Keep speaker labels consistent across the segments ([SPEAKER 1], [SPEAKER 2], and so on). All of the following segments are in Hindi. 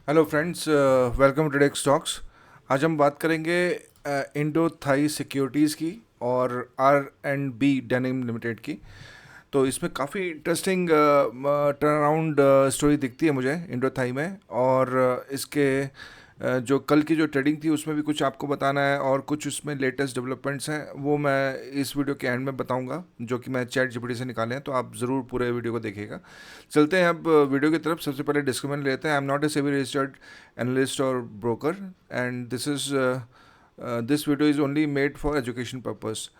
[SPEAKER 1] Hello friends, welcome to Dex talks. आज हम बात करेंगे इंडो थाई सिक्योरिटीज़ की और R and B Denim Limited की। तो इसमें काफ़ी इंटरेस्टिंग टर्न अराउंड स्टोरी दिखती है मुझे इंडो थाई में। और इसके जो कल की जो ट्रेडिंग थी उसमें भी कुछ आपको बताना है, और कुछ उसमें लेटेस्ट डेवलपमेंट्स हैं वो मैं इस वीडियो के एंड में बताऊंगा, जो कि मैं चैट जीपीटी से निकाले हैं। तो आप ज़रूर पूरे वीडियो को देखिएगा। चलते हैं अब वीडियो की तरफ। सबसे पहले डिस्क्लेमर लेते हैं। I am not a SEBI registered analyst or broker, and this video is only made for education purpose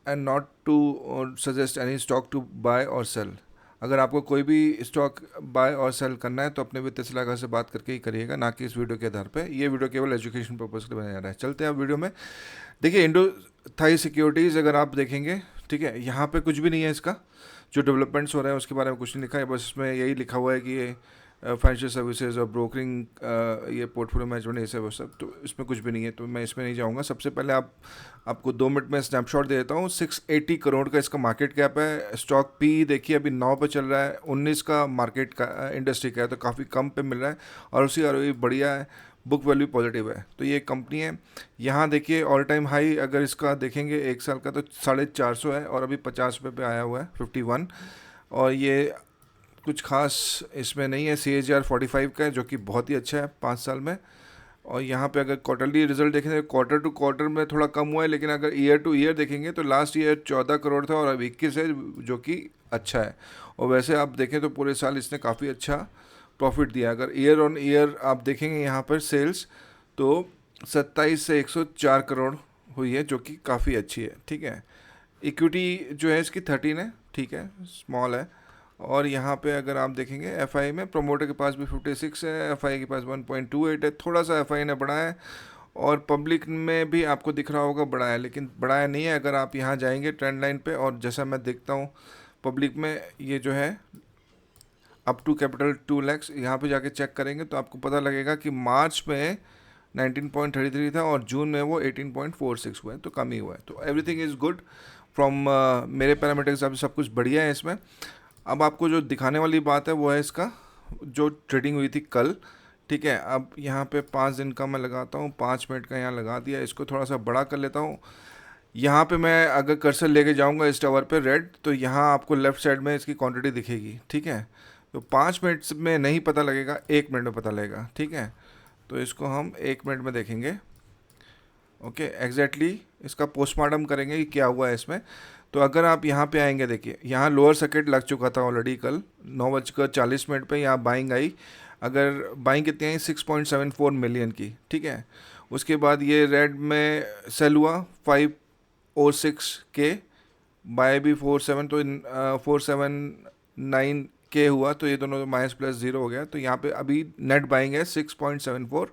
[SPEAKER 1] and not to suggest any stock to buy or sell. अगर आपको कोई भी स्टॉक बाय और सेल करना है तो अपने वित्तीय सलाहकार से बात करके ही करिएगा, ना कि इस वीडियो के आधार पे। ये वीडियो केवल एजुकेशन पर्पस के लिए बनाया जा रहा है। चलते हैं अब वीडियो में। देखिए, इंडो थाई सिक्योरिटीज़ अगर आप देखेंगे, ठीक है, यहाँ पे कुछ भी नहीं है। इसका जो डेवलपमेंट्स हो रहे हैं उसके बारे में कुछ नहीं लिखा है, बस इसमें यही लिखा हुआ है कि ये फाइनेंशियल सर्विसेज और ब्रोकरिंग, ये पोर्टफोलियो मैनेजमेंट, ये सब वो सब। तो इसमें कुछ भी नहीं है, तो मैं इसमें नहीं जाऊँगा। सबसे पहले आपको 2 मिनट में स्नैपशॉट दे देता हूँ। 680 करोड़ का इसका मार्केट कैप है। स्टॉक पी देखिए अभी 9 पे चल रहा है। 19 का मार्केट का इंडस्ट्री का है, तो काफ़ी कम पे मिल रहा है। और उसी आरओई बढ़िया है। बुक वैल्यू पॉजिटिव है। तो ये कंपनी है। यहाँ देखिए ऑल टाइम हाई अगर इसका देखेंगे 1 साल का, तो 450 है, और अभी 50 रुपये पे आया हुआ है, 51। और ये कुछ खास इसमें नहीं है। CAGR 45 का है, जो कि बहुत ही अच्छा है 5 साल में। और यहाँ पे अगर क्वार्टरली रिजल्ट देखें तो क्वार्टर टू क्वार्टर में थोड़ा कम हुआ है, लेकिन अगर ईयर टू ईयर देखेंगे तो लास्ट ईयर 14 करोड़ था और अब 21 है, जो कि अच्छा है। और वैसे आप देखें तो पूरे साल इसने काफ़ी अच्छा प्रॉफिट दिया। अगर ईयर ऑन ईयर आप देखेंगे यहाँ पर सेल्स, तो 27 से 104 करोड़ हुई है, जो कि काफ़ी अच्छी है। ठीक है। इक्विटी जो है इसकी 13 है, ठीक है, स्मॉल है। और यहाँ पे अगर आप देखेंगे एफआई में, प्रोमोटर के पास भी 56 है, एफआई के पास 1.28 है। थोड़ा सा एफआई ने बढ़ाया है। और पब्लिक में भी आपको दिख रहा होगा बढ़ाया है, लेकिन बढ़ाया नहीं है। अगर आप यहाँ जाएंगे ट्रेंड लाइन पे, और जैसा मैं देखता हूँ पब्लिक में, ये जो है अप टू कैपिटल 2 लैक्स, यहाँ पे जाके चेक करेंगे तो आपको पता लगेगा कि मार्च में 19.33 था और जून में वो 18.46 हुआ है, तो कम ही हुआ है। तो एवरीथिंग इज़ गुड फ्रॉम मेरे पैरामीटर के हिसाब से सब कुछ बढ़िया है इसमें। अब आपको जो दिखाने वाली बात है वो है इसका जो ट्रेडिंग हुई थी कल। ठीक है। अब यहाँ पे 5 दिन का मैं लगाता हूँ, 5 मिनट का यहाँ लगा दिया। इसको थोड़ा सा बड़ा कर लेता हूँ। यहाँ पे मैं अगर कर्सर लेके जाऊँगा इस टावर पे रेड, तो यहाँ आपको लेफ्ट साइड में इसकी क्वांटिटी दिखेगी। ठीक है। तो 5 मिनट में नहीं पता लगेगा, 1 मिनट में पता लगेगा। ठीक है। तो इसको हम 1 मिनट में देखेंगे। ओके, एग्जैक्टली इसका पोस्टमार्टम करेंगे कि क्या हुआ है इसमें। तो अगर आप यहाँ पे आएंगे, देखिए यहाँ लोअर सर्किट लग चुका था ऑलरेडी कल 9:40 पे यहाँ बाइंग आई। अगर बाइंग कितनी आई, 6.74 मिलियन की। ठीक है। उसके बाद ये रेड में सेल हुआ 506 के, बाय भी 47, तो 479 के हुआ, तो ये दोनों माइनस प्लस जीरो हो गया। तो यहाँ पे अभी नेट बाइंग है 6.74।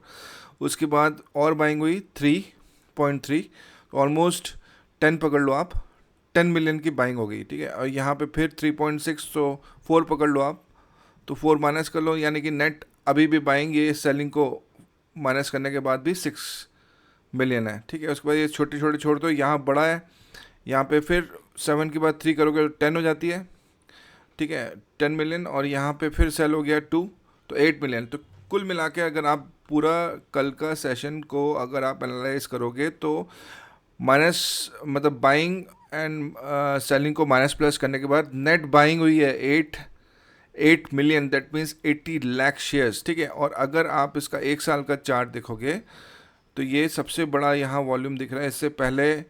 [SPEAKER 1] उसके बाद और बाइंग हुई 3.3, ऑलमोस्ट 10 पकड़ लो आप, 10 मिलियन की बाइंग हो गई। ठीक है। और यहाँ पे फिर 3.6, तो 4 पकड़ लो आप, तो 4 माइनस कर लो, यानी कि नेट अभी भी बाइंग ये सेलिंग को माइनस करने के बाद भी 6 मिलियन है। ठीक है। उसके बाद ये छोटे छोटे छोड़ दो, यहाँ बड़ा है। यहाँ पे फिर 7 के बाद 3 करोगे तो 10 हो जाती है। ठीक है, 10 मिलियन। और यहाँ पे फिर सेल हो गया 2, तो 8 मिलियन। तो कुल मिला के अगर आप पूरा कल का सेशन को अगर आप एनालाइज करोगे, तो माइनस मतलब बाइंग एंड सेलिंग को माइनस प्लस करने के बाद नेट बाइंग हुई है 8 million, that means 80 lakh shares. ठीक है। और अगर आप इसका 1 साल का चार्ट देखोगे, तो ये सबसे बड़ा यहाँ वॉल्यूम दिख रहा है। इससे पहले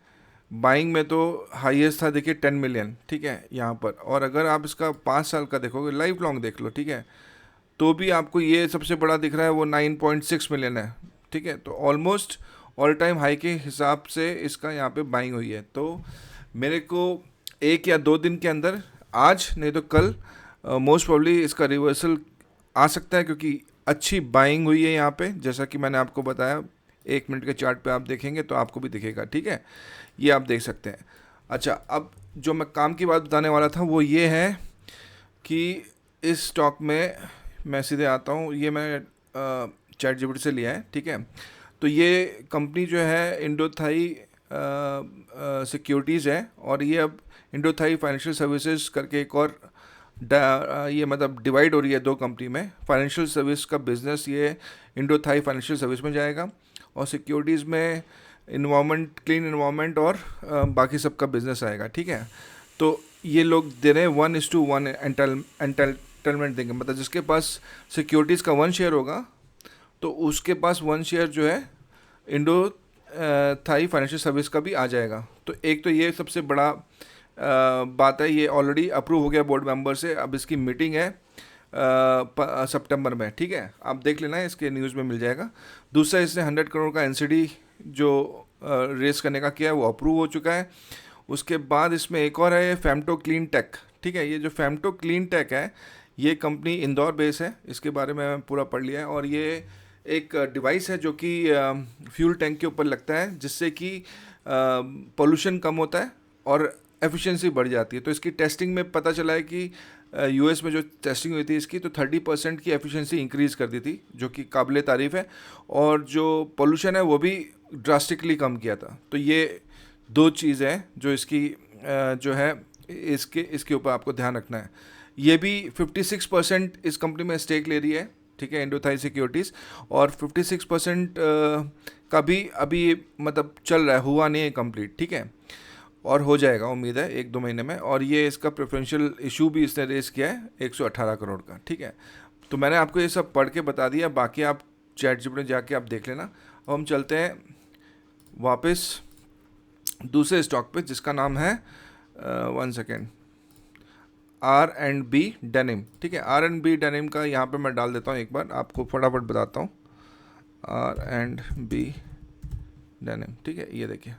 [SPEAKER 1] बाइंग में तो हाईएस्ट था, देखिए 10 मिलियन। ठीक है यहाँ पर। और अगर आप इसका 5 साल का देखोगे, लाइफ लॉन्ग देख लो, ठीक है, तो भी आपको ये सबसे बड़ा दिख रहा है, वो 9.6 मिलियन है। ठीक है। तो ऑलमोस्ट ऑल टाइम हाई के हिसाब से इसका यहाँ पे बाइंग हुई है। तो मेरे को 1 या 2 दिन के अंदर, आज नहीं तो कल, मोस्ट प्रॉब्ली इसका रिवर्सल आ सकता है, क्योंकि अच्छी बाइंग हुई है यहाँ पे, जैसा कि मैंने आपको बताया। 1 मिनट के चार्ट पे आप देखेंगे तो आपको भी दिखेगा। ठीक है। ये आप देख सकते हैं। अच्छा, अब जो मैं काम की बात बताने वाला था वो ये है कि इस स्टॉक में मैं सीधे आता हूँ। ये मैं चैट जीपीटी से लिया है। ठीक है। तो ये कंपनी जो है इंडो थाई सिक्योरिटीज़ है, और ये अब इंडो थाई फाइनेंशियल सर्विसेज करके एक और ये मतलब डिवाइड हो रही है दो कंपनी में। फाइनेंशियल सर्विस का बिजनेस ये इंडो थाई फाइनेंशियल सर्विस में जाएगा, और सिक्योरिटीज़ में इन्वायरमेंट, क्लीन इन्वायरमेंट और बाकी सब का बिजनेस आएगा, ठीक है। तो ये लोग दे रहे हैं 1:1 एंटाइटलमेंट देंगे, मतलब जिसके पास सिक्योरिटीज़ का 1 शेयर होगा तो उसके पास 1 शेयर जो है इंडो थाई फाइनेंशियल सर्विस का भी आ जाएगा। तो एक तो ये सबसे बड़ा बात है, ये ऑलरेडी अप्रूव हो गया बोर्ड मेंबर से। अब इसकी मीटिंग है सितंबर में, ठीक है, आप देख लेना, इसके न्यूज़ में मिल जाएगा। दूसरा, इसने 100 करोड़ का एनसीडी जो रेस करने का किया है वो अप्रूव हो चुका है। उसके बाद इसमें एक और है, फेमटो क्लीन टेक, ठीक है। ये जो फेमटो क्लीन टेक है, ये कंपनी इंदौर बेस है, इसके बारे में मैं पूरा पढ़ लिया है। और ये एक डिवाइस है जो कि फ्यूल टैंक के ऊपर लगता है, जिससे कि पोल्यूशन कम होता है और एफिशिएंसी बढ़ जाती है। तो इसकी टेस्टिंग में पता चला है कि यूएस में जो टेस्टिंग हुई थी इसकी, तो 30% की एफिशिएंसी इंक्रीज़ कर दी थी, जो कि काबिल तारीफ़ है। और जो पोल्यूशन है वो भी ड्रास्टिकली कम किया था। तो ये दो चीज़ हैं जो इसकी जो है इसके ऊपर आपको ध्यान रखना है। ये भी 56% इस कंपनी में स्टेक ले रही है, ठीक है, इंडो थाई सिक्योरिटीज़। और 56% का भी अभी मतलब चल रहा है, हुआ नहीं है कंप्लीट, ठीक है, और हो जाएगा उम्मीद है 1-2 महीने में। और ये इसका प्रेफरेंशियल इशू भी इसने रेस किया है 118 करोड़ का, ठीक है। तो मैंने आपको ये सब पढ़ के बता दिया, बाकी आप चैट में जाके आप देख लेना। अब हम चलते हैं वापस दूसरे स्टॉक पे, जिसका नाम है 1 सेकेंड, R&B डेनिम, ठीक है। R&B डेनिम का यहाँ पे मैं डाल देता हूँ, एक बार आपको फटाफट बताता हूँ। R&B डेनिम, ठीक है, ये देखिए,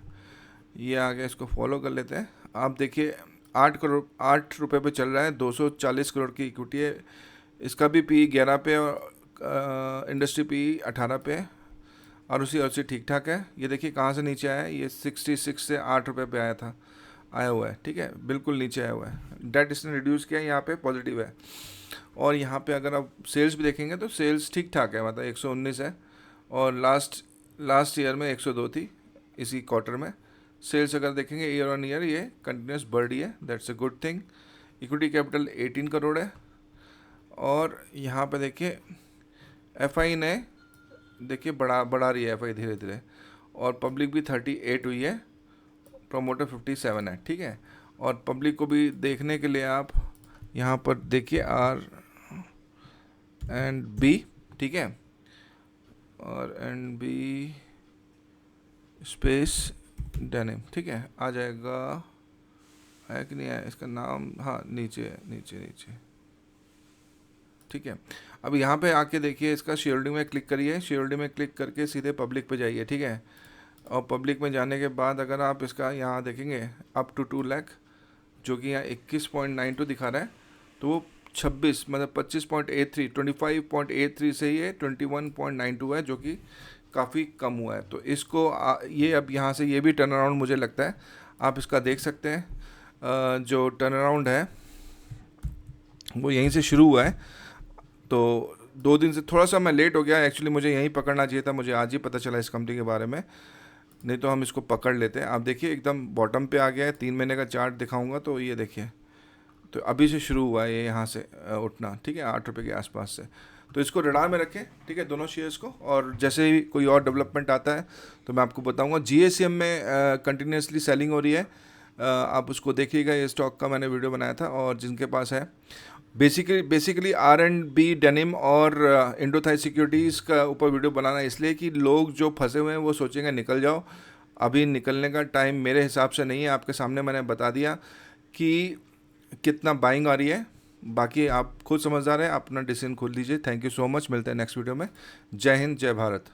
[SPEAKER 1] ये आ गया, इसको फॉलो कर लेते हैं। आप देखिए 8 रुपये पे चल रहा है, 240 करोड़ की इक्विटी है। इसका भी पी 11 पे और इंडस्ट्री पी 18 पे, और उसी ठीक ठाक है। ये देखिए कहाँ से नीचे आया है, ये 66 से 8 रुपये पे आया हुआ है, ठीक है, बिल्कुल नीचे आया हुआ है। डेट इसने रिड्यूस किया, यहाँ पे पॉजिटिव है। और यहाँ पे अगर आप सेल्स भी देखेंगे तो सेल्स ठीक ठाक है, मतलब 119 है, और लास्ट ईयर में 102 थी इसी क्वार्टर में। सेल्स अगर देखेंगे ईयर ऑन ईयर ये कंटिन्यूस बढ़ रही है, that's a good thing. Equity capital 18 crore है। और यहाँ पे देखिए एफआई ने देखिए बढ़ा रही है एफआई धीरे धीरे, और पब्लिक भी 38 हुई है, प्रोमोटर 57 है, ठीक है। और पब्लिक को भी देखने के लिए आप यहाँ पर देखिए R&B, ठीक है, R&B स्पेस डेनिम, ठीक है, आ जाएगा, है कि नहीं है इसका नाम, हाँ नीचे है, नीचे, ठीक है। अब यहाँ पे आके देखिए, इसका शेयर होल्डिंग में क्लिक करिए, शेयर होल्डिंग में क्लिक करके सीधे पब्लिक पे जाइए, ठीक है। और पब्लिक में जाने के बाद अगर आप इसका यहाँ देखेंगे अप टू 2 लाख, जो कि यहाँ 21.92 दिखा रहा है, तो वो 26 मतलब 25.83 से ये 21.92 है, जो कि काफ़ी कम हुआ है। तो इसको ये अब यहाँ से ये भी टर्न अराउंड मुझे लगता है, आप इसका देख सकते हैं। जो टर्न अराउंड है वो यहीं से शुरू हुआ है। तो 2 दिन से थोड़ा सा मैं लेट हो गया, एक्चुअली मुझे यहीं पकड़ना चाहिए था, मुझे आज ही पता चला इस कंपनी के बारे में, नहीं तो हम इसको पकड़ लेते हैं। आप देखिए एकदम बॉटम पे आ गया है, 3 महीने का चार्ट दिखाऊंगा तो ये देखिए, तो अभी से शुरू हुआ है ये यहाँ से उठना, ठीक है, 8 रुपये के आसपास से। तो इसको रडार में रखें, ठीक है, दोनों शेयर्स को, और जैसे ही कोई और डेवलपमेंट आता है तो मैं आपको बताऊंगा। जीएसएम में कंटिन्यूसली सेलिंग हो रही है, आप उसको देखिएगा, ये स्टॉक का मैंने वीडियो बनाया था। और जिनके पास है बेसिकली R&B डेनिम और इंडो थाई सिक्योरिटीज़ का ऊपर वीडियो बनाना इसलिए कि लोग जो फंसे हुए हैं वो सोचेंगे निकल जाओ, अभी निकलने का टाइम मेरे हिसाब से नहीं है। आपके सामने मैंने बता दिया कि कितना बाइंग आ रही है, बाकी आप खुद समझदार हैं, अपना डिसीजन खुद लीजिए। थैंक यू सो मच, मिलते हैं नेक्स्ट वीडियो में। जय हिंद, जय भारत।